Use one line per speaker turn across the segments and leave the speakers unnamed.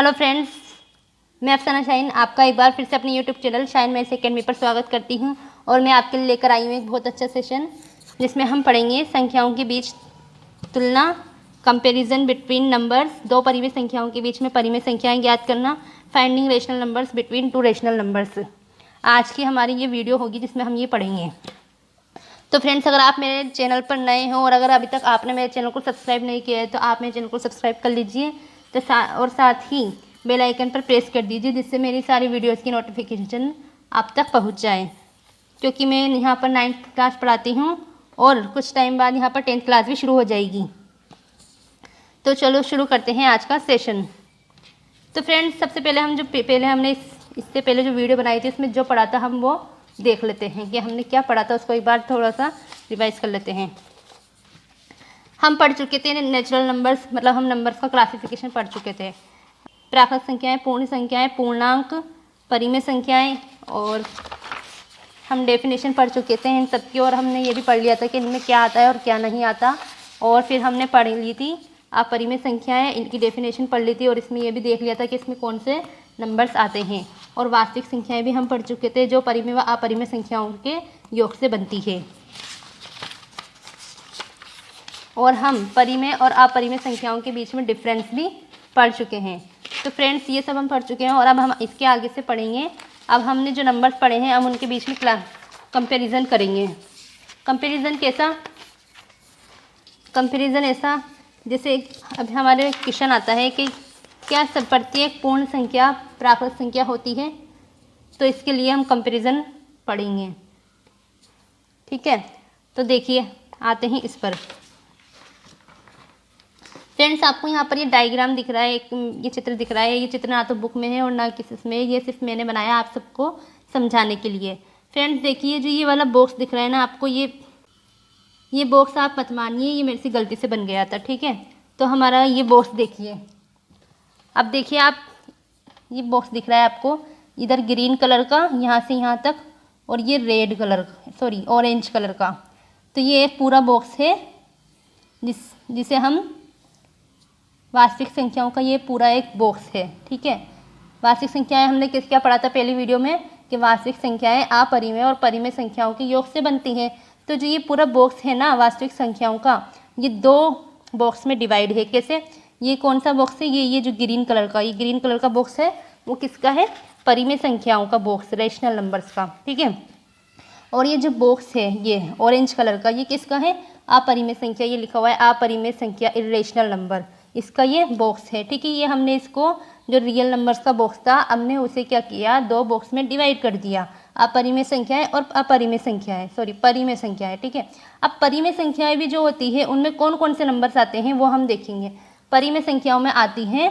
Hello friends, मैं अफसाना शाहीन आपका एक बार फिर से अपने YouTube channel Shaheen maths academy पर स्वागत करती हूं। और मैं आपके लिए लेकर आई हूं एक बहुत अच्छा सेशन जिसमें हम पढ़ेंगे संख्याओं के बीच तुलना, कंपैरिजन बिटवीन नंबर्स, दो परिमेय संख्याओं के बीच में परिमेय संख्याएं ज्ञात करना, finding rational numbers between two rational numbers. आज की हमारी ये वीडियो होगी जिसमें हम ये पढ़ेंगे। तो फ्रेंड्स, अगर आप मेरे चैनल पर नए हो और अगर अभी तक आपने मेरे चैनल को सब्सक्राइब नहीं किया है तो आप मेरे चैनल को सब्सक्राइब कर लीजिए तो और साथ ही बेल आइकन पर प्रेस कर दीजिए जिससे मेरी सारी वीडियोस की नोटिफिकेशन आप तक पहुंच जाए। क्योंकि मैं यहाँ पर 9th क्लास पढ़ाती हूँ और कुछ टाइम बाद यहाँ पर 10th क्लास भी शुरू हो जाएगी। तो चलो शुरू करते हैं आज का सेशन। तो फ्रेंड्स, सबसे पहले हम हमने इससे पहले जो वीडियो बनाई थी उसमें जो पढ़ा था हम वो देख लेते हैं कि हमने क्या पढ़ा था, उसको एक बार थोड़ा सा रिवाइज कर लेते हैं। हम पढ़ चुके थे नेचुरल नंबर्स, मतलब हम नंबर्स का क्लासिफिकेशन पढ़ चुके थे। प्राकृत संख्याएं, पूर्ण संख्याएं, पूर्णांक, परिमेय संख्याएं, और हम डेफिनेशन पढ़ चुके थे इन सब की। और हमने ये भी पढ़ लिया था कि इनमें क्या आता है और क्या नहीं आता। और फिर हमने पढ़ ली थी अपरिमेय संख्याएं, इनकी डेफिनेशन पढ़ ली थी। और इसमें ये भी देख लिया था कि इसमें कौन से नंबर्स आते हैं। और वास्तविक संख्याएं भी हम पढ़ चुके थे जो परिमेय व अपरिमेय संख्याओं के योग से बनती है। और हम परिमेय और अपरिमेय संख्याओं के बीच में डिफरेंस भी पढ़ चुके हैं। तो फ्रेंड्स, ये सब हम पढ़ चुके हैं और अब हम इसके आगे से पढ़ेंगे। अब हमने जो नंबर्स पढ़े हैं हम उनके बीच में कंपैरिजन करेंगे। कंपैरिजन कैसा? कंपैरिजन ऐसा जैसे अब हमारे क्वेश्चन आता है कि क्या सब प्रत्येक पूर्ण संख्या प्राकृत संख्या होती है, तो इसके लिए हम कंपैरिजन पढ़ेंगे। ठीक है, तो देखिए आते हैं इस पर। फ्रेंड्स, आपको यहाँ पर ये डायग्राम दिख रहा है, एक ये चित्र दिख रहा है। ये चित्र ना तो बुक में है और ना किसी में, ये सिर्फ मैंने बनाया आप सबको समझाने के लिए। फ्रेंड्स देखिए, जो ये वाला बॉक्स दिख रहा है ना आपको, ये बॉक्स आप मत मानिए, ये मेरे से गलती से बन गया था। ठीक है, तो हमारा ये बॉक्स देखिए। अब देखिए आप, ये बॉक्स दिख रहा है आपको, इधर ग्रीन कलर का यहाँ से यहाँ तक, और ये red colour, sorry orange colour का। तो ये एक पूरा बॉक्स है जिसे हम वास्तविक संख्याओं का ये पूरा एक बॉक्स है। ठीक है, वास्तविक संख्याएं हमने क्या पढ़ा था पहली वीडियो में कि वास्तविक संख्याएं अपरिमेय और परिमेय संख्याओं के योग से बनती हैं। तो जो ये पूरा बॉक्स है ना वास्तविक संख्याओं का, ये दो बॉक्स में डिवाइड है। कैसे? ये कौन सा बॉक्स है? ये जो ग्रीन कलर का, ये ग्रीन कलर का बॉक्स है वो किसका है? परिमेय संख्याओं का बॉक्स, रेशनल नंबर्स का। ठीक है, और ये जो बॉक्स है ये ऑरेंज कलर का, ये किसका है? अपरिमेय संख्या, ये लिखा हुआ है अपरिमेय संख्या, इर्रेशनल नंबर, इसका ये बॉक्स है। ठीक है, ये हमने इसको जो रियल नंबर्स का बॉक्स था हमने उसे क्या किया, दो बॉक्स में डिवाइड कर दिया, अपरिमेय संख्याएं और अपरिमेय संख्याएं, सॉरी परिमेय संख्याएं। ठीक है, अब परिमेय संख्याएं भी जो होती है उनमें कौन कौन से नंबर्स आते हैं वो हम देखेंगे। परिमेय संख्याओं में आती हैं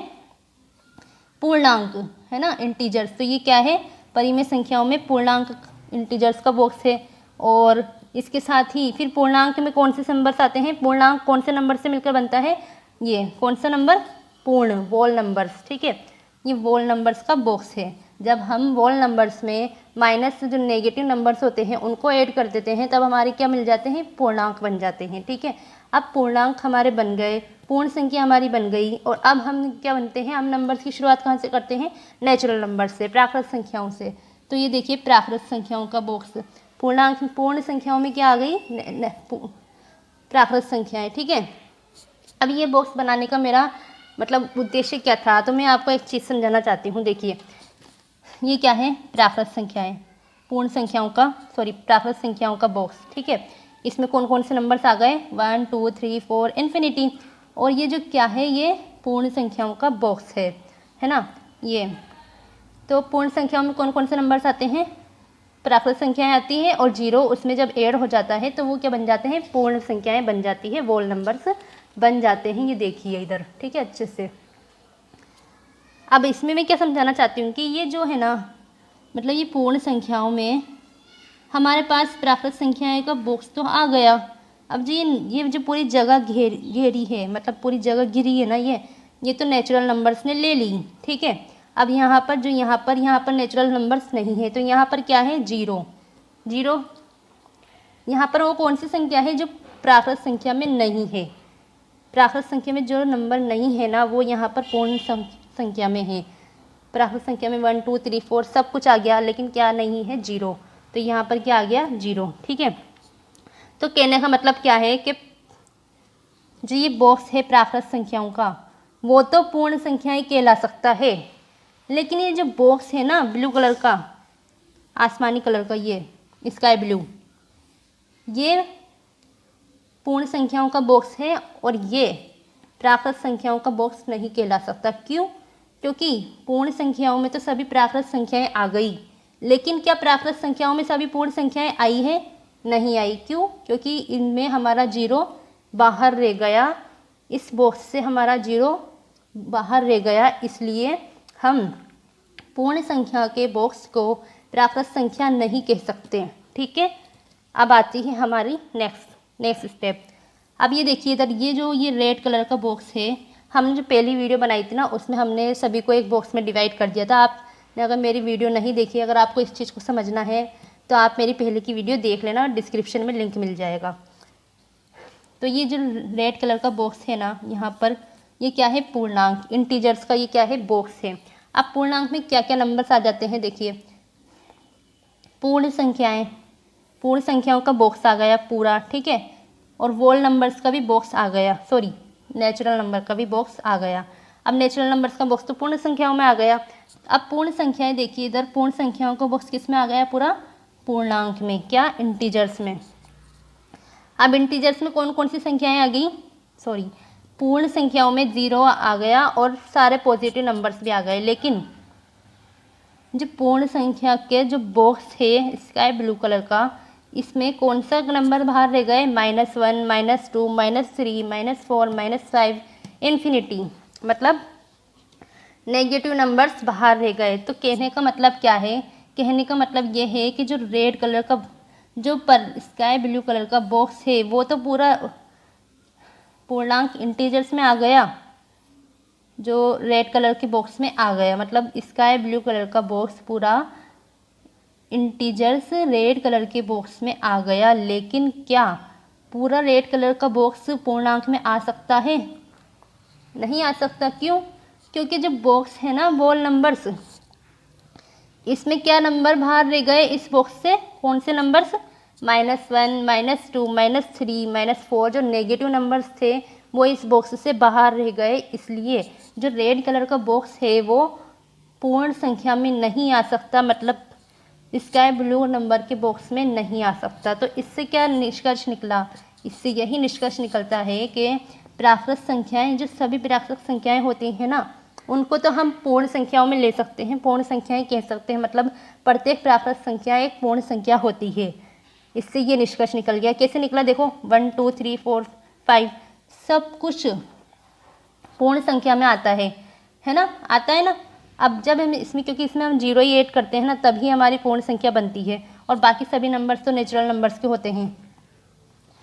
पूर्णांक, है ना, इंटीजर्स। तो ये क्या है? परिमेय संख्याओं में पूर्णांक इंटीजर्स का बॉक्स है। और इसके साथ ही फिर पूर्णांक में कौन से नंबर्स आते हैं? पूर्णांक कौन से नंबर से मिलकर बनता है? ये कौन सा नंबर? पूर्ण, वोल नंबर्स। ठीक है, ये वोल नंबर्स का बॉक्स है। जब हम वोल नंबर्स में माइनस जो नेगेटिव नंबर्स होते हैं उनको ऐड कर देते हैं तब हमारे क्या मिल जाते हैं? पूर्णांक बन जाते हैं। ठीक है, अब पूर्णांक हमारे बन गए, पूर्ण संख्या हमारी बन गई। और अब हम क्या बनते हैं? हम नंबर्स की शुरुआत कहाँ से करते हैं? नेचुरल नंबर से, प्राकृत संख्याओं से। तो ये देखिए प्राकृत संख्याओं का बॉक्स, पूर्णांक पूर्ण संख्याओं में क्या आ गई? प्राकृत संख्याएं। ठीक है, अब ये बॉक्स बनाने का मेरा मतलब उद्देश्य क्या था, तो मैं आपको एक चीज़ समझाना चाहती हूँ। देखिए ये क्या है? प्राकृत संख्याएं, पूर्ण संख्याओं का, सॉरी प्राकृत संख्याओं का बॉक्स। ठीक है, इसमें कौन कौन से नंबर्स आ गए? 1 2 3 4 इन्फिनिटी। और ये जो क्या है? ये पूर्ण संख्याओं का बॉक्स है ना ये। तो पूर्ण संख्याओं में कौन कौन से नंबर्स आते हैं? प्राकृत संख्याएं आती हैं और जीरो उसमें जब ऐड हो जाता है तो वो क्या बन जाते हैं? पूर्ण संख्याएं बन जाती है, वोल नंबर्स बन जाते हैं। ये देखिए इधर, ठीक है, अच्छे से। अब इसमें मैं क्या समझाना चाहती हूँ कि ये जो है ना, मतलब ये पूर्ण संख्याओं में हमारे पास प्राकृत संख्याएं का बॉक्स तो आ गया। अब जी ये जो पूरी जगह घेरी है, मतलब पूरी जगह घिरी है ना, ये तो नेचुरल नंबर्स ने ले ली। ठीक है, अब यहाँ पर जो यहाँ पर नेचुरल नंबर्स नहीं है तो यहाँ पर क्या है? जीरो। जीरो यहाँ पर वो कौन सी संख्या है जो प्राकृत संख्या में नहीं है? प्राकृत संख्या में जो नंबर नहीं है ना वो यहाँ पर पूर्ण संख्या में है। प्राकृत संख्या में 1 2 3 4 सब कुछ आ गया, लेकिन क्या नहीं है, 0। तो यहाँ पर क्या आ गया, 0। ठीक है, तो कहने का मतलब क्या है कि जो ये बॉक्स है प्राकृत संख्याओं का, वो तो पूर्ण संख्याएं कहला सकता है, लेकिन ये जो बॉक्स है ना ब्लू कलर का, आसमानी कलर का, ये स्काई ब्लू, ये पूर्ण संख्याओं का बॉक्स है और ये प्राकृत संख्याओं का बॉक्स नहीं कहला सकता। क्यों? क्योंकि पूर्ण संख्याओं में तो सभी प्राकृत संख्याएं आ गई, लेकिन क्या प्राकृत संख्याओं में सभी पूर्ण संख्याएं आई है? नहीं आई। क्यों? क्योंकि इनमें हमारा 0 बाहर रह गया, इस बॉक्स से हमारा 0 बाहर रह गया, इसलिए हम पूर्ण संख्या के बॉक्स को प्राकृत संख्या नहीं कह सकते। ठीक है, अब आती है हमारी नेक्स्ट स्टेप। अब ये देखिए इधर, ये रेड कलर का बॉक्स है, हमने जो पहली वीडियो बनाई थी ना, उसमें हमने सभी को एक बॉक्स में डिवाइड कर दिया था। आपने अगर मेरी वीडियो नहीं देखी, अगर आपको इस चीज़ को समझना है तो आप मेरी पहले की वीडियो देख लेना, डिस्क्रिप्शन में लिंक मिल जाएगा। तो ये जो रेड कलर का बॉक्स है ना, यहाँ पर ये क्या है, पूर्णांक, इंटीजर्स का ये क्या है, बॉक्स है। अब पूर्णांक में क्या क्या नंबर्स आ जाते हैं, देखिए पूर्ण संख्याओं का बॉक्स आ गया पूरा। ठीक है, और वोल नंबर्स का भी बॉक्स आ गया, सॉरी नेचुरल नंबर का भी बॉक्स आ गया। अब नेचुरल नंबर्स का बॉक्स तो पूर्ण संख्याओं में आ गया। अब पूर्ण संख्याएं देखिए इधर, पूर्ण संख्याओं का बॉक्स किस में आ गया, पूरा पूर्णांक में, क्या, इंटीजर्स में। अब इंटीजर्स में कौन कौन सी संख्याएं आ गई, सॉरी पूर्ण संख्याओं में 0 आ गया और सारे पॉजिटिव नंबर्स भी आ गए, लेकिन जो पूर्ण संख्या के जो बॉक्स है स्काई ब्लू कलर का, इसमें कौन सा नंबर बाहर रह गए, -1 -2 -3 -4 -5 इन्फिनिटी, मतलब नेगेटिव नंबर्स बाहर रह गए। तो कहने का मतलब क्या है, कहने का मतलब ये है कि जो रेड कलर का, जो स्काई ब्लू कलर का बॉक्स है, वो तो पूरा पूर्णांक इंटीजर्स में आ गया, जो रेड कलर के बॉक्स में आ गया, मतलब स्काई ब्लू कलर का बॉक्स पूरा इंटीजर्स रेड कलर के बॉक्स में आ गया। लेकिन क्या पूरा रेड कलर का बॉक्स पूर्णांक में आ सकता है? नहीं आ सकता। क्यों? क्योंकि जो बॉक्स है ना वोल नंबर्स, इसमें क्या नंबर बाहर रह गए इस बॉक्स से, कौन से नंबर्स, -1 -2 -3 -4 जो नेगेटिव नंबर्स थे वो इस बॉक्स से बाहर रह गए, इसलिए जो रेड कलर का बॉक्स है वो पूर्ण संख्या में नहीं आ सकता, मतलब स्काई ब्लू नंबर के बॉक्स में नहीं आ सकता। तो इससे क्या निष्कर्ष निकला, इससे यही निष्कर्ष निकलता है कि प्राकृत संख्याएं, जो सभी प्राकृत संख्याएं होती हैं ना, उनको तो हम पूर्ण संख्याओं में ले सकते हैं, पूर्ण संख्याएं कह सकते हैं, मतलब प्रत्येक प्राकृत संख्या एक पूर्ण संख्या होती है। इससे ये निष्कर्ष निकल गया। कैसे निकला, देखो 1 2 3 4 5 सब कुछ पूर्ण संख्या में आता है ना, आता है ना। अब जब हम इसमें, क्योंकि इसमें हम 0 ही ऐड करते हैं ना, तभी हमारी पूर्ण संख्या बनती है, और बाकी सभी नंबर्स तो नेचुरल नंबर्स के होते हैं।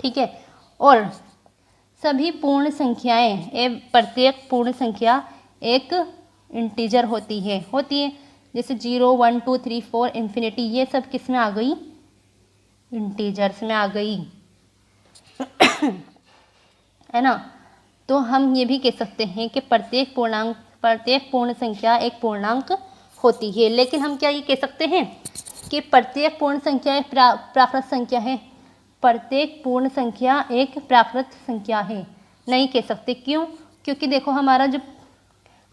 ठीक है, और सभी पूर्ण संख्याएं, प्रत्येक पूर्ण संख्या एक इंटीजर होती है, जैसे 0 1 2 3 4 इन्फिनिटी, ये सब किस में आ गई, इंटीजर्स में आ गई है ना। तो हम ये भी कह सकते हैं कि प्रत्येक पूर्ण संख्या एक पूर्णांक होती है। लेकिन हम क्या ये कह सकते हैं कि प्रत्येक पूर्ण संख्या एक प्राकृत संख्या है, प्रत्येक पूर्ण संख्या एक प्राकृत संख्या है, नहीं कह सकते। क्यों? क्योंकि देखो हमारा जो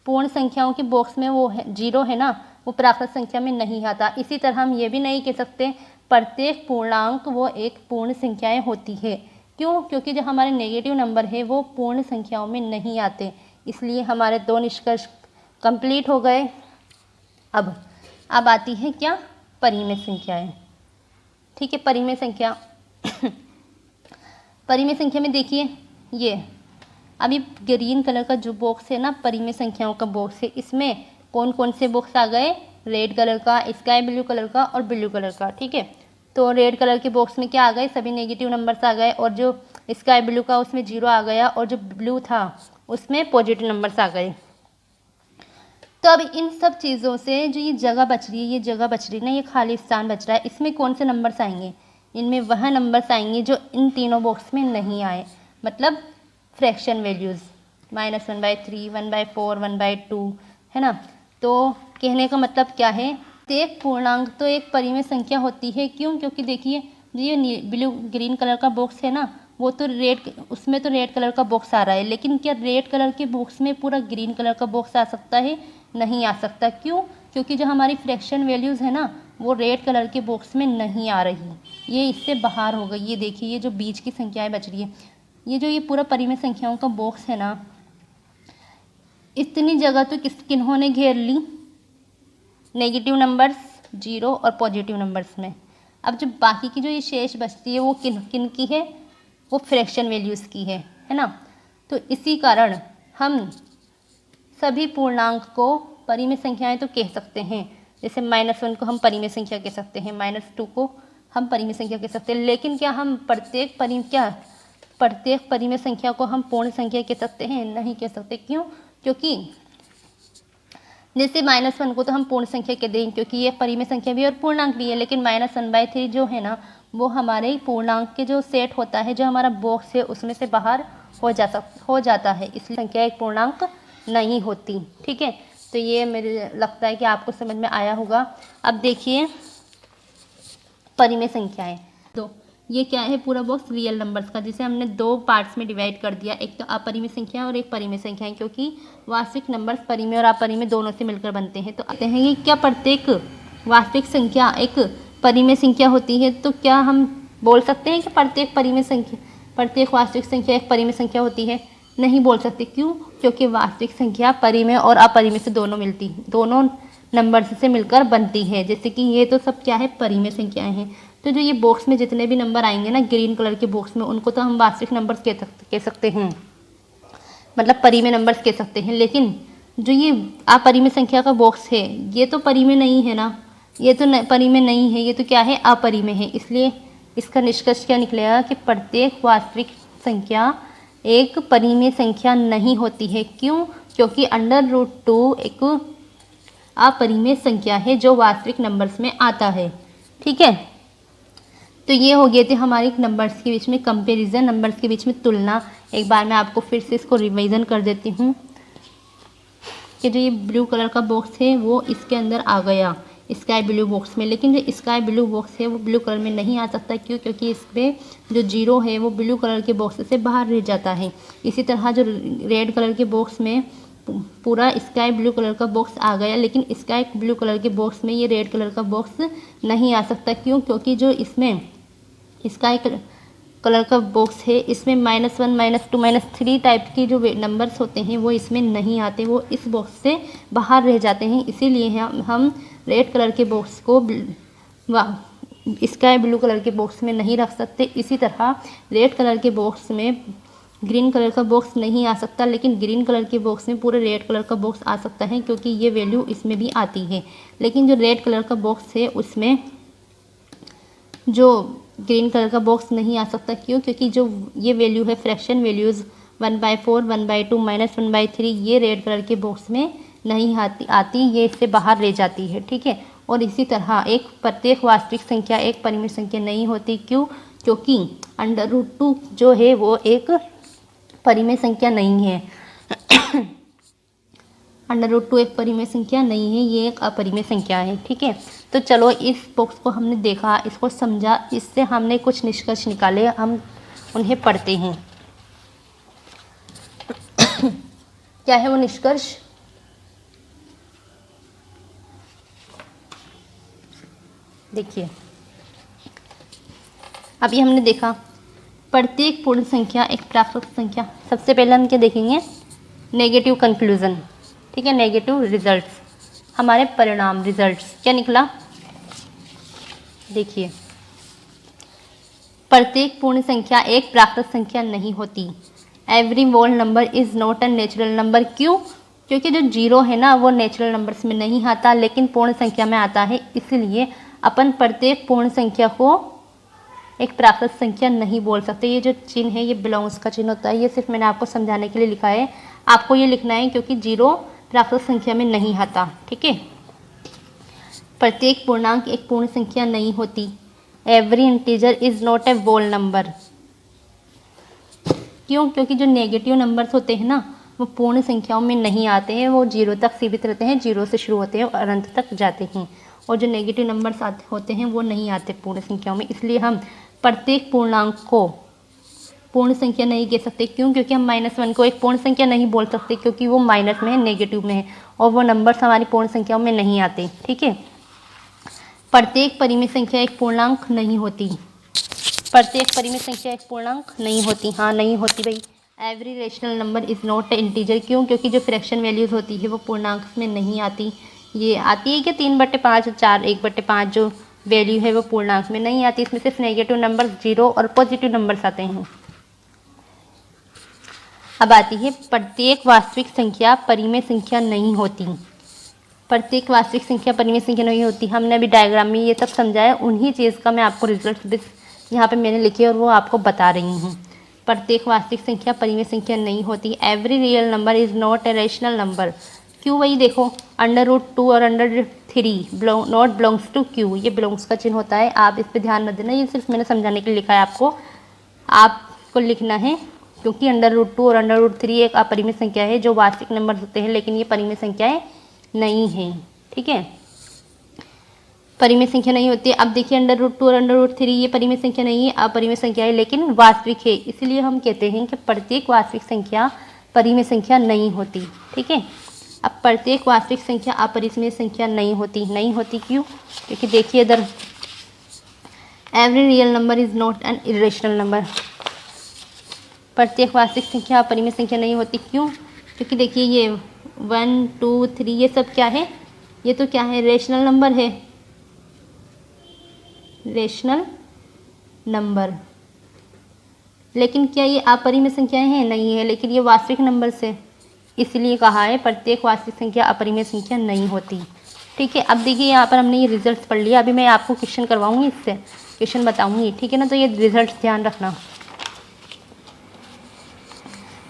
पूर्ण संख्याओं के बॉक्स में वो है 0 है ना, वो प्राकृत संख्या में नहीं आता। इसी तरह हम ये भी नहीं कह सकते प्रत्येक पूर्णांक वो एक पूर्ण संख्याएं होती है। क्यों? क्योंकि जो हमारे नेगेटिव नंबर है वो पूर्ण संख्याओं में नहीं आते। इसलिए हमारे 2 निष्कर्ष कंप्लीट हो गए। अब आती है क्या, परिमेय संख्याएं। ठीक है, परिमेय संख्या परिमेय संख्या में देखिए ये अभी ग्रीन कलर का जो बॉक्स है ना, परिमेय संख्याओं का बॉक्स है, इसमें कौन कौन से बॉक्स आ गए, रेड कलर का, स्काई ब्लू कलर का और ब्लू कलर का। ठीक है, तो रेड कलर के बॉक्स में क्या आ गए, सभी नेगेटिव नंबर्स आ गए, और जो स्काई ब्लू का उसमें 0 आ गया, और जो ब्लू था उसमें पॉजिटिव नंबर्स आ गए। तो अब इन सब चीज़ों से जो ये जगह बच रही है, ना, ये खाली स्थान बच रहा है, इसमें कौन से नंबर्स आएंगे, इनमें वह नंबर्स आएंगे जो इन तीनों बॉक्स में नहीं आए, मतलब फ्रैक्शन वैल्यूज़, -1/3 1/4 1/2, है ना। तो कहने का मतलब क्या है, प्रत्येक पूर्णांक तो एक परिमेय संख्या होती है। क्यों? क्योंकि देखिए ये ब्लू ग्रीन कलर का बॉक्स है ना, वो तो रेड, उसमें तो रेड कलर का बॉक्स आ रहा है, लेकिन क्या रेड कलर के बॉक्स में पूरा ग्रीन कलर का बॉक्स आ सकता है? नहीं आ सकता। क्यों? क्योंकि जो हमारी फ्रैक्शन वैल्यूज़ है ना, वो रेड कलर के बॉक्स में नहीं आ रही, ये इससे बाहर हो गई। ये देखिए, ये जो बीच की संख्याएं बच रही है, ये पूरा परिमेय संख्याओं का बॉक्स है ना, इतनी जगह तो किन्होंने घेर ली? नेगेटिव नंबर्स, जीरो और पॉजिटिव नंबर्स में। अब जो बाकी की जो ये शेष बचती है वो किन किन की है? वो फ्रैक्शन वैल्यूज़ की है ना। तो इसी कारण हम सभी पूर्णांक को परिमेय संख्याएं तो कह सकते हैं। जैसे -1 को हम परिमेय संख्या कह सकते हैं, -2 को हम परिमेय संख्या कह सकते हैं, लेकिन क्या हम प्रत्येक परिमेय संख्या को हम पूर्ण संख्या कह सकते हैं? नहीं कह सकते। क्यों? क्योंकि जैसे -1 को तो हम पूर्ण संख्या कह देंगे क्योंकि ये परिमेय संख्या भी है और पूर्णांक भी है, लेकिन -1/3 जो है ना, वो हमारे पूर्णांक के जो सेट होता है, जो हमारा बॉक्स है, उसमें से बाहर हो जाता है, इसलिए संख्या एक पूर्णांक नहीं होती। ठीक है, तो ये मेरे लगता है कि आपको समझ में आया होगा। अब देखिए परिमेय संख्याएं, तो ये क्या है? पूरा बॉक्स रियल नंबर्स का, जिसे हमने दो पार्ट्स में डिवाइड कर दिया, एक तो अपरिमेय संख्या और एक परिमेय संख्या, क्योंकि वास्तविक नंबर्स परिमेय और अपरिमेय दोनों से मिलकर बनते हैं। तो आते हैं ये क्या प्रत्येक वास्तविक संख्या एक परिमेय संख्या होती है? तो क्या हम बोल सकते हैं कि प्रत्येक वास्तविक संख्या एक परिमेय संख्या होती है? नहीं बोल सकते। क्यों? क्योंकि वास्तविक संख्या परिमेय और अपरिमेय से दोनों नंबर्स से मिलकर बनती है। जैसे कि ये तो सब क्या है? परिमेय संख्याएं हैं। तो जो ये बॉक्स में जितने भी नंबर आएंगे ना, ग्रीन कलर के बॉक्स में, उनको तो हम वास्तविक नंबर्स कह सकते हैं, मतलब परिमेय नंबर्स कह सकते हैं। लेकिन जो ये अपरिमेय संख्या का बॉक्स है, ये तो परिमेय नहीं है ना, ये तो परिमेय नहीं है, ये तो क्या है? अपरिमेय है। इसलिए इसका निष्कर्ष क्या निकलेगा कि प्रत्येक वास्तविक संख्या एक परिमेय संख्या नहीं होती है। क्यों? क्योंकि √2 एक अपरिमेय संख्या है जो वास्तविक नंबर्स में आता है। ठीक है, तो ये हो गए थे हमारे नंबर्स के बीच में कंपैरिजन, नंबर्स के बीच में तुलना। एक बार मैं आपको फिर से इसको रिवीजन कर देती हूँ कि जो ये ब्लू कलर का बॉक्स है वो इसके अंदर आ गया स्काई ब्लू बॉक्स में, लेकिन जो स्काई ब्लू बॉक्स है वो ब्लू कलर में नहीं आ सकता। क्यों? क्योंकि इसमें जो जीरो है वो ब्लू कलर के बॉक्स से बाहर रह जाता है। इसी तरह जो रेड कलर के बॉक्स में पूरा स्काई ब्लू कलर का बॉक्स आ गया, लेकिन स्काई ब्लू कलर के बॉक्स में ये रेड कलर का बॉक्स नहीं आ सकता। क्यों? क्योंकि जो इसमें स्काई कलर का बॉक्स है, इसमें -1, -2, -3 टाइप की जो नंबर्स होते हैं वो इसमें नहीं आते, वो इस बॉक्स से बाहर रह जाते हैं। इसीलिए हम रेड कलर के बॉक्स को स्काई ब्लू कलर के बॉक्स में नहीं रख सकते। इसी तरह रेड कलर के बॉक्स में ग्रीन कलर का बॉक्स नहीं आ सकता, लेकिन ग्रीन कलर के बॉक्स में पूरे रेड कलर का बॉक्स आ सकता है, क्योंकि ये वैल्यू इसमें भी आती है। लेकिन जो रेड कलर का बॉक्स है उसमें जो ग्रीन कलर का बॉक्स नहीं आ सकता। क्यों? क्योंकि जो ये वैल्यू है फ्रैक्शन वैल्यूज़ 1/4, 1/2, -1/3, ये रेड कलर के बॉक्स में नहीं आती, ये इससे बाहर रह जाती है। ठीक है, और इसी तरह प्रत्येक वास्तविक संख्या एक परिमेय संख्या नहीं होती। क्यों? क्योंकि √2 जो है वो एक परिमेय संख्या नहीं है। √2 एक परिमेय संख्या नहीं है, ये एक अपरिमेय संख्या है। ठीक है, तो चलो इस बॉक्स को हमने देखा, इसको समझा, इससे हमने कुछ निष्कर्ष निकाले, हम उन्हें पढ़ते हैं। क्या है वो निष्कर्ष? देखिए, अभी हमने देखा प्रत्येक पूर्ण संख्या एक प्राकृत संख्या। सबसे पहले हम क्या देखेंगे? Negative conclusion. ठीक है, नेगेटिव रिजल्ट्स, हमारे परिणाम, रिजल्ट्स क्या निकला? देखिए, प्रत्येक पूर्ण संख्या एक प्राकृत संख्या नहीं होती। Every whole number is not a natural number. क्यों? क्योंकि जो जीरो है ना वो नेचुरल नंबर्स में नहीं आता, लेकिन पूर्ण संख्या में आता है। इसलिए अपन प्रत्येक पूर्ण संख्या को एक प्राकृत संख्या नहीं बोल सकते। ये जो चिन्ह है ये बिलोंग्स का चिन्ह होता है, ये सिर्फ मैंने आपको समझाने के लिए लिखा है। आपको ये लिखना है क्योंकि जीरो प्राकृत संख्या में नहीं आता। ठीक है, प्रत्येक पूर्णांक एक पूर्ण संख्या नहीं होती। Every integer is not a whole number. क्यों? क्योंकि जो नेगेटिव नंबर्स होते हैं ना वो पूर्ण संख्याओं में नहीं आते हैं, वो 0 तक सीमित रहते हैं, 0 से शुरू होते हैं और अनंत तक जाते हैं। और जो नेगेटिव नंबर्स आते होते हैं वो नहीं आते पूर्ण संख्याओं में, इसलिए हम प्रत्येक पूर्णांक को पूर्ण संख्या नहीं कह सकते। क्यों? क्योंकि हम -1 को एक पूर्ण संख्या नहीं बोल सकते, क्योंकि वो माइनस में है, नेगेटिव में है और वो नंबर्स हमारी पूर्ण संख्याओं में नहीं आते। ठीक है। प्रत्येक परिमेय संख्या एक पूर्णांक नहीं होती। प्रत्येक परिमेय संख्या एक पूर्णांक नहीं होती। हाँ, नहीं होती भाई। Every rational number is not a integer. क्यों? क्योंकि जो फ्रैक्शन वैल्यूज़ होती है वो पूर्णांक में नहीं आती। ये आती है कि 3/5 और 4 1/5 जो वैल्यू है वो पूर्णांक में नहीं आती। इसमें सिर्फ नेगेटिव नंबर 0 और पॉजिटिव नंबर्स आते हैं। अब आती है प्रत्येक वास्तविक संख्या परिमेय संख्या नहीं होती। प्रत्येक वास्तविक संख्या परिमेय संख्या नहीं होती। हमने अभी डायग्राम में ये सब समझाया, उन्हीं चीज़ का मैं आपको रिजल्ट भी यहाँ पे मैंने लिखे और वो आपको बता रही हूँ। प्रत्येक वास्तविक संख्या परिमेय संख्या नहीं होती। Every real number is not a rational number. क्यों? वही देखो, √2 और √3 नॉट बिलोंग्स टू क्यू। ये बिलोंग्स का चिन्ह होता है, आप इस पर ध्यान मत देना, ये सिर्फ मैंने समझाने के लिए लिखा है आपको लिखना है, क्योंकि √2 और √3 एक अपरिमेय संख्या है जो वास्तविक नंबर होते हैं, लेकिन ये परिमेय संख्याएं नहीं हैं। ठीक है, परिमेय संख्या नहीं होती है। अब देखिए √2 और √3 ये परिमेय संख्या नहीं है, अपरिमेय संख्या है, लेकिन वास्तविक है, इसलिए हम कहते हैं कि प्रत्येक वास्तविक संख्या परिमेय संख्या नहीं होती। ठीक है। अब प्रत्येक वास्तविक संख्या अपरिमेय संख्या नहीं होती। नहीं होती क्यों? क्योंकि देखिए इधर every real number is not an irrational number. प्रत्येक वास्तविक संख्या अपरिमेय संख्या नहीं होती। क्यों? क्योंकि देखिए ये 1 2 3 ये सब क्या है? ये तो क्या है? रेशनल नंबर है, रेशनल नंबर। लेकिन क्या ये अपरिमेय संख्याएं हैं? नहीं है, लेकिन ये वास्तविक नंबर से, इसलिए कहा है प्रत्येक वास्तविक संख्या अपरिमेय संख्या नहीं होती। ठीक है। अब देखिए यहाँ पर हमने ये रिजल्ट पढ़ लिया, अभी मैं आपको क्वेश्चन करवाऊंगी, इससे क्वेश्चन बताऊंगी। ठीक है ना, तो ये रिजल्ट ध्यान रखना।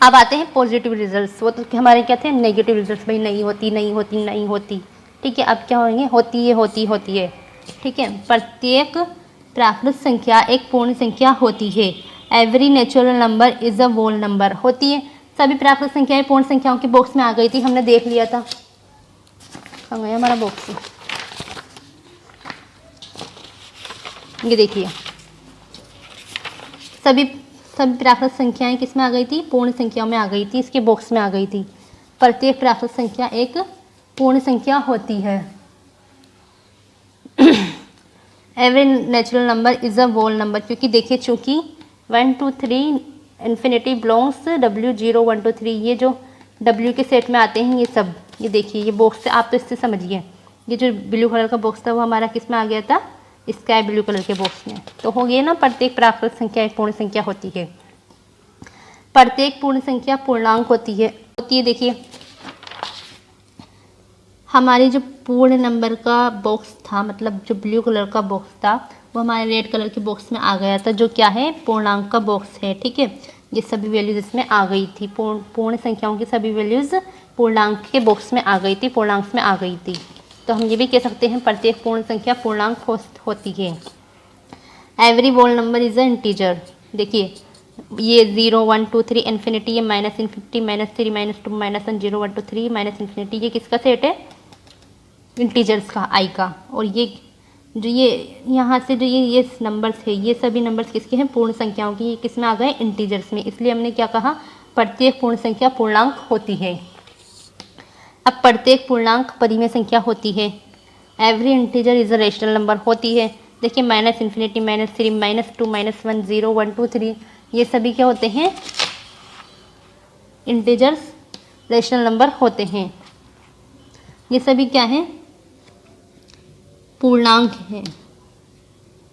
अब आते हैं पॉजिटिव रिजल्ट्स। वो तो हमारे क्या थे? Negative results. भाई नहीं होती, नहीं होती, नहीं होती। ठीक है। अब क्या होंगे? होती है, होती, होती है। ठीक है। प्रत्येक प्राकृत संख्या एक पूर्ण संख्या होती है। Every natural number is a whole number. होती है। सभी प्राकृत संख्याएं पूर्ण संख्याओं के बॉक्स में आ गई थी, हमने देख लिया था। कहाँ गया हमारा बॉक्स? ये देखिए, सभी प्राकृत संख्याएं किस में आ गई थी? पूर्ण संख्याओं में आ गई थी, इसके बॉक्स में आ गई थी। प्रत्येक प्राकृत संख्या एक पूर्ण संख्या होती है। Every natural number is a whole number. क्योंकि देखिए, चूंकि 1 2 3 इन्फिनिटी बिलोंग्स W0 1 2 3, ये जो W के सेट में आते हैं ये सब, ये देखिए ये बॉक्स, आप तो इससे समझिए, ये जो ब्लू कलर का बॉक्स था वो हमारा किस में आ गया था? स्काई ब्लू कलर के बॉक्स में। तो हो गया ना, प्रत्येक प्राकृत संख्या एक पूर्ण संख्या होती है। प्रत्येक पूर्ण संख्या पूर्णांक होती है। देखिए हमारे जो पूर्ण नंबर का बॉक्स था, मतलब जो ब्लू कलर का बॉक्स था, वो हमारे रेड कलर के बॉक्स में आ गया था, जो क्या है? पूर्णांक का बॉक्स है। ठीक है। ये सभी वैल्यूज इसमें आ गई थी, पूर्ण संख्याओं की सभी वैल्यूज पूर्णांक के बॉक्स में आ गई थी, पूर्णांक में आ गई थी। तो हम ये भी कह सकते हैं प्रत्येक पूर्ण संख्या पूर्णांक होती है। Every whole number is an integer. देखिए ये 0 1 2 3 इन्फिनिटी, ये -∞, -3 -2 -1 0 1 2 3 -∞, ये किसका सेट है? इंटीजर्स का, आई का। और ये जो ये यहाँ से जो ये नंबर्स है, ये सभी नंबर्स किसके हैं? पूर्ण संख्याओं की। ये किस में आ गए? इंटीजर्स में। इसलिए हमने क्या कहा? प्रत्येक पूर्ण संख्या पूर्णांक होती है। अब प्रत्येक पूर्णांक परिमेय संख्या होती है। Every integer is a rational number. होती है। देखिए -∞, -3 -2 -1 0 1 2 3, ये सभी क्या होते हैं? इंटीजर्स, रेशनल नंबर होते हैं। ये सभी क्या है? पूर्णांक है।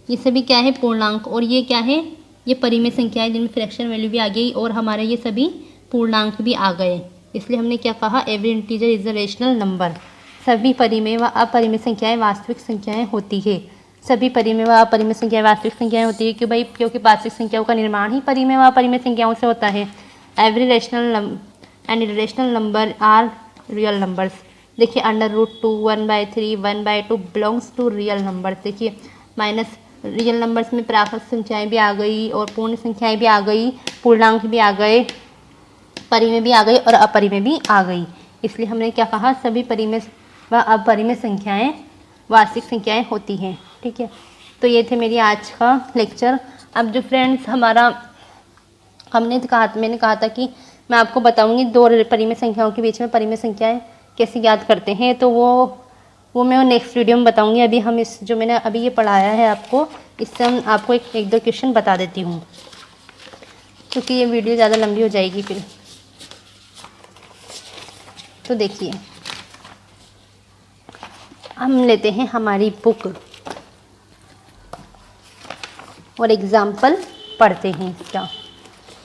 ये सभी क्या है? पूर्णांक। और ये क्या है? ये परिमेय संख्या है जिनमें फ्रैक्शन वैल्यू भी आ गई और हमारे ये सभी पूर्णांक भी आ गए। इसलिए हमने क्या कहा? Every integer is a rational number. सभी परिमेय व अपरिमेय संख्याएं वास्तविक संख्याएं होती है। सभी परिमेय व अपरिमेय संख्याएं वास्तविक संख्याएं होती है। क्यों भाई? क्योंकि वास्तविक संख्याओं का निर्माण ही परिमेय व अपरिमेय संख्याओं से होता है। Every rational and irrational number are real numbers. देखिए √2 1/3 1/2 बिलोंग्स टू रियल नंबर। देखिए माइनस रियल नंबर्स में प्राकृत संख्याएं भी आ गई और पूर्ण संख्याएं भी आ गई, पूर्णांक भी आ गए। परिमेय में भी आ गई और अपरिमेय में भी आ गई। इसलिए हमने क्या कहा, सभी परिमेय व अपरिमेय संख्याएं वास्तविक संख्याएं होती हैं। ठीक है, तो ये थे मेरी आज का लेक्चर। अब जो फ्रेंड्स हमारा मैंने कहा था कि मैं आपको बताऊंगी दो परिमेय संख्याओं के बीच में परिमेय संख्याएं कैसे याद करते हैं, तो वो मैं नेक्स्ट वीडियो में बताऊंगी। अभी हम इस जो मैंने अभी ये पढ़ाया है आपको, इससे हम आपको एक दो क्वेश्चन बता देती हूँ, क्योंकि ये वीडियो ज़्यादा लंबी हो जाएगी फिर। तो देखिए, हम लेते हैं हमारी बुक और एग्जाम्पल पढ़ते हैं इसका।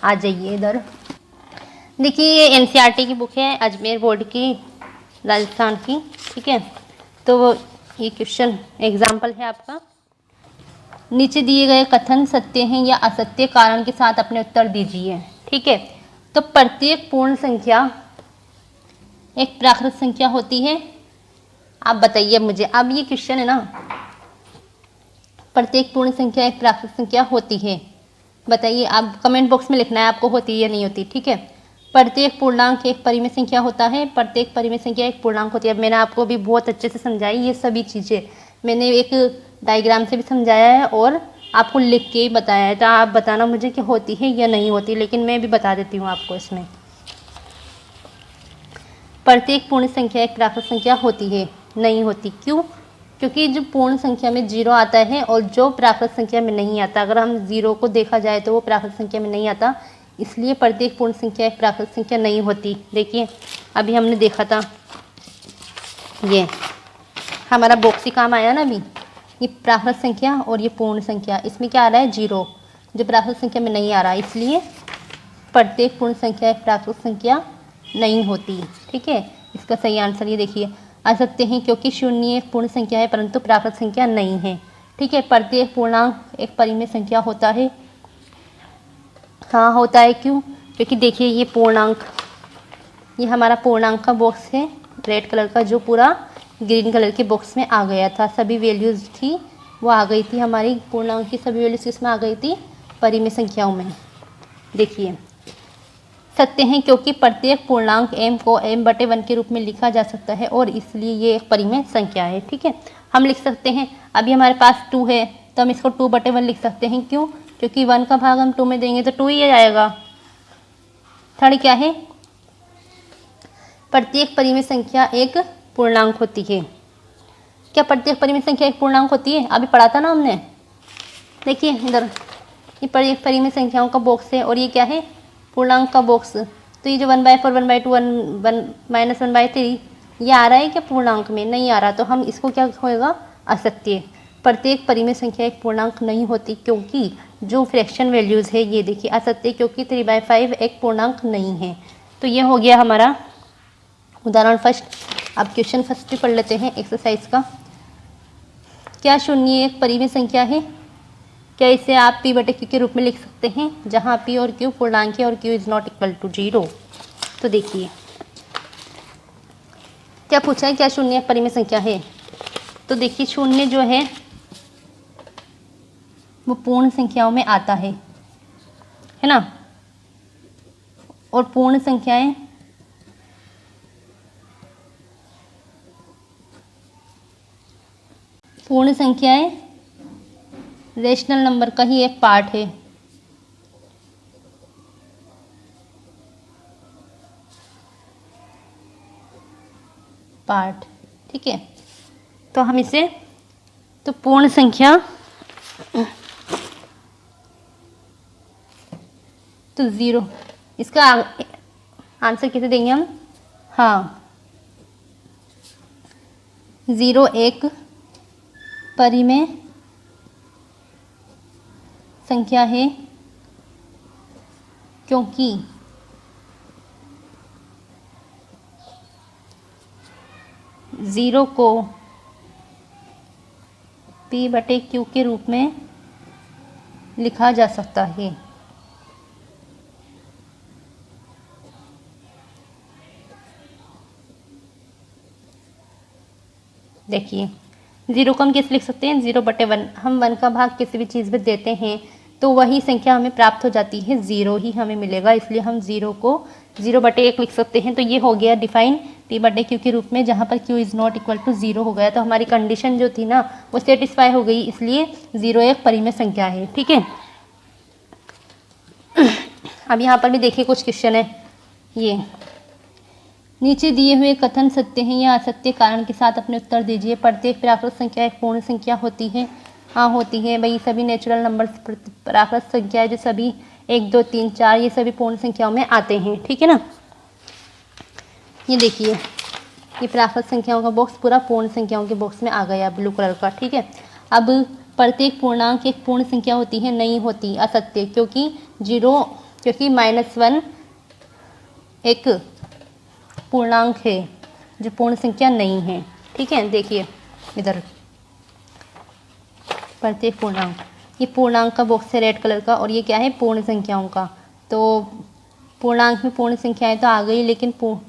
आ जाइए इधर। देखिए, ये एनसीईआरटी की बुक है, अजमेर बोर्ड की, राजस्थान की। ठीक है, तो ये क्वेश्चन एग्जाम्पल है आपका। नीचे दिए गए कथन सत्य हैं या असत्य, कारण के साथ अपने उत्तर दीजिए। ठीक है, तो प्रत्येक पूर्ण संख्या एक प्राकृत संख्या होती है। आप बताइए मुझे, अब ये क्वेश्चन है ना, प्रत्येक पूर्ण संख्या एक प्राकृत संख्या होती है। बताइए, आप कमेंट बॉक्स में लिखना है आपको होती है या नहीं होती। ठीक है, प्रत्येक पूर्णांक एक परिमेय संख्या होता है, प्रत्येक परिमेय संख्या एक पूर्णांक होती है। अब मैंने आपको भी बहुत अच्छे से समझाई ये सभी चीज़ें, मैंने एक डायग्राम से भी समझाया है और आपको लिख के बताया है। तो आप बताना मुझे कि होती है या नहीं होती, लेकिन मैं भी बता देती हूँ आपको इसमें। प्रत्येक पूर्ण संख्या एक प्राकृत संख्या होती है, नहीं होती। क्यों? क्योंकि जो पूर्ण संख्या में जीरो आता है और जो प्राकृत संख्या में नहीं आता, अगर हम जीरो को देखा जाए तो वो प्राकृत संख्या में नहीं आता, इसलिए प्रत्येक पूर्ण संख्या एक प्राकृत संख्या नहीं होती। देखिए, अभी हमने देखा था, ये हमारा बॉक्स ही काम आया ना अभी, ये प्राकृत संख्या और ये पूर्ण संख्या, इसमें क्या आ रहा है, जीरो, जो प्राकृत संख्या में नहीं आ रहा, इसलिए प्रत्येक पूर्ण संख्या एक प्राकृत संख्या नहीं होती। ठीक है, इसका सही आंसर ये देखिए, असत्य हैं क्योंकि शून्य एक पूर्ण संख्या है परंतु प्राकृत संख्या नहीं है। ठीक है, प्रत्येक पूर्णांक एक परिमेय संख्या होता है। हाँ होता है, क्यों? क्योंकि देखिए, ये पूर्णांक, ये हमारा पूर्णांक का बॉक्स है रेड कलर का, जो पूरा ग्रीन कलर के बॉक्स में आ गया था। सभी वैल्यूज़ थी वो आ गई थी, हमारी पूर्णांक की सभी वैल्यूज़ इसमें आ गई थी परिमेय संख्याओं में। देखिए, सत्य हैं क्योंकि प्रत्येक पूर्णांक m को m/1 के रूप में लिखा जा सकता है और इसलिए ये एक परिमेय संख्या है। ठीक है, हम लिख सकते हैं, अभी हमारे पास 2 है तो हम इसको 2/1 लिख सकते हैं। क्यों? क्योंकि 1 का भाग हम 2 में देंगे तो 2 ही आएगा। थर्ड क्या है, प्रत्येक परिमेय संख्या एक पूर्णांक होती है। क्या प्रत्येक परिमेय संख्या एक पूर्णांक होती है? अभी पढ़ा था ना हमने। देखिए इधर, ये परिमेय संख्याओं का बॉक्स है और ये क्या है, पूर्णांक का बॉक्स। तो ये जो 1/4, 1/2, 1 -1/3 ये आ रहा है क्या पूर्णांक में? नहीं आ रहा, तो हम इसको क्या होएगा, असत्य। प्रत्येक परिमेय संख्या एक पूर्णांक नहीं होती क्योंकि जो फ्रैक्शन वैल्यूज़ है, ये देखिए असत्य, क्योंकि 3/5 एक पूर्णांक नहीं है। तो ये हो गया हमारा उदाहरण फर्स्ट। अब क्वेश्चन फर्स्ट भी पढ़ लेते हैं एक्सरसाइज का। क्या शून्य एक परिमेय संख्या है? क्या इसे आप p/q के रूप में लिख सकते हैं, जहाँ p और q पूर्णांक है और q is not equal to 0। तो देखिए क्या पूछा है, क्या शून्य एक परिमेय संख्या है? तो देखिए, शून्य जो है वो पूर्ण संख्याओं में आता है ना, और पूर्ण संख्याएं रेशनल नंबर का ही एक पार्ट है। ठीक है, तो हम इसे, तो पूर्ण संख्या तो 0, इसका आंसर कैसे देंगे हम? हाँ, 0 एक परिमेय संख्या है क्योंकि ज़ीरो को p/q के रूप में लिखा जा सकता है। देखिए, 0 को हम कैसे लिख सकते हैं, 0/1। हम 1 का भाग किसी भी चीज़ में देते हैं तो वही संख्या हमें प्राप्त हो जाती है, 0 ही हमें मिलेगा। इसलिए हम 0 को 0/1 लिख सकते हैं। तो ये हो गया डिफाइन P/Q के रूप में, जहाँ पर Q is not equal to 0 हो गया। तो हमारी कंडीशन जो थी ना वो सेटिस्फाई हो गई, इसलिए 0 एक परिमेय संख्या है। ठीक है, अब यहाँ पर भी देखिए कुछ क्वेश्चन है। ये नीचे दिए हुए कथन सत्य हैं या असत्य, कारण के साथ अपने उत्तर दीजिए। प्रत्येक प्राकृत संख्या एक पूर्ण संख्या होती है। हाँ होती है भाई, सभी नेचुरल नंबर्स प्राकृत संख्या है जो सभी 1 2 3 4 ये सभी पूर्ण संख्याओं में आते हैं। ठीक है ना, ये देखिए ये प्राकृत संख्याओं का बॉक्स पूरा पूर्ण संख्याओं के बॉक्स में आ गया ब्लू कलर का। ठीक है, अब प्रत्येक पूर्णांक एक पूर्ण संख्या होती है, नहीं होती, असत्य, क्योंकि -1 एक पूर्णांक है जो पूर्ण संख्या नहीं है। ठीक है, देखिए इधर प्रत्येक पूर्णांक, ये पूर्णांक का बॉक्स है रेड कलर का, और ये क्या है पूर्ण संख्याओं का। तो पूर्णांक में पूर्ण संख्याएं तो आ गई, लेकिन जो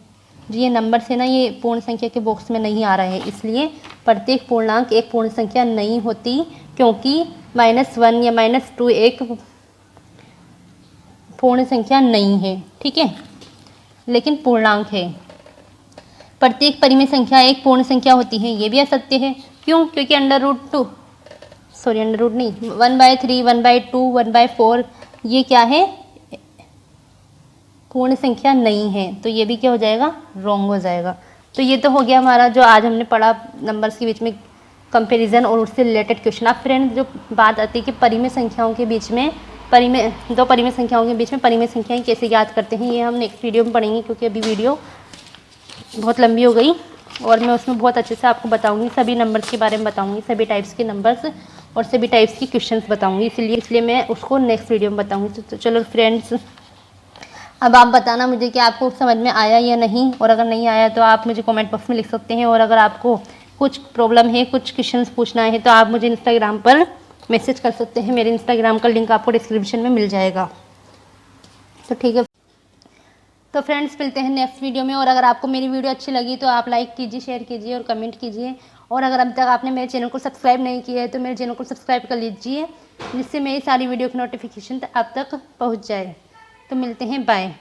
ये नंबर से ना ये पूर्ण संख्या के बॉक्स में नहीं आ रहा है, इसलिए प्रत्येक पूर्णांक एक पूर्ण संख्या नहीं होती, क्योंकि -1 या -2 एक पूर्ण संख्या नहीं है। ठीक है, लेकिन पूर्णांक है। प्रत्येक परिमेय संख्या एक पूर्ण संख्या होती है, ये भी असत्य है। क्यों? क्योंकि √2 सॉरी √2 नहीं, 1/3 1/2 1/4 ये क्या है पूर्ण संख्या नहीं है, तो ये भी क्या हो जाएगा रॉन्ग हो जाएगा। तो ये तो हो गया हमारा जो आज हमने पढ़ा नंबर्स के बीच में कंपैरिजन और उससे रिलेटेड क्वेश्चन। अब फ्रेंड्स जो बात आती है कि परिमेय संख्याओं के बीच में दो परिमेय संख्याओं के बीच में परिमेय संख्याएं कैसे याद करते हैं, ये हम नेक्स्ट वीडियो में पढ़ेंगे, क्योंकि अभी वीडियो बहुत लंबी हो गई और मैं उसमें बहुत अच्छे से आपको बताऊंगी, सभी नंबर्स के बारे में बताऊंगी, सभी टाइप्स के नंबर्स और सभी टाइप्स की क्वेश्चंस बताऊंगी, इसलिए मैं उसको नेक्स्ट वीडियो में बताऊंगी। तो चलो फ्रेंड्स, अब आप बताना मुझे कि आपको समझ में आया या नहीं, और अगर नहीं आया तो आप मुझे कमेंट बॉक्स में लिख सकते हैं, और अगर आपको कुछ प्रॉब्लम है, कुछ क्वेश्चंस पूछना है, तो आप मुझे इंस्टाग्राम पर मैसेज कर सकते हैं। मेरे इंस्टाग्राम का लिंक आपको डिस्क्रिप्शन में मिल जाएगा। तो ठीक है, तो फ्रेंड्स मिलते हैं नेक्स्ट वीडियो में। और अगर आपको मेरी वीडियो अच्छी लगी तो आप लाइक कीजिए, शेयर कीजिए और कमेंट कीजिए। और अगर अभी तक आपने मेरे चैनल को सब्सक्राइब नहीं किया है तो मेरे चैनल को सब्सक्राइब कर लीजिए, जिससे मेरी सारी वीडियो की नोटिफिकेशन आप तक पहुंच जाए। तो मिलते हैं, बाय।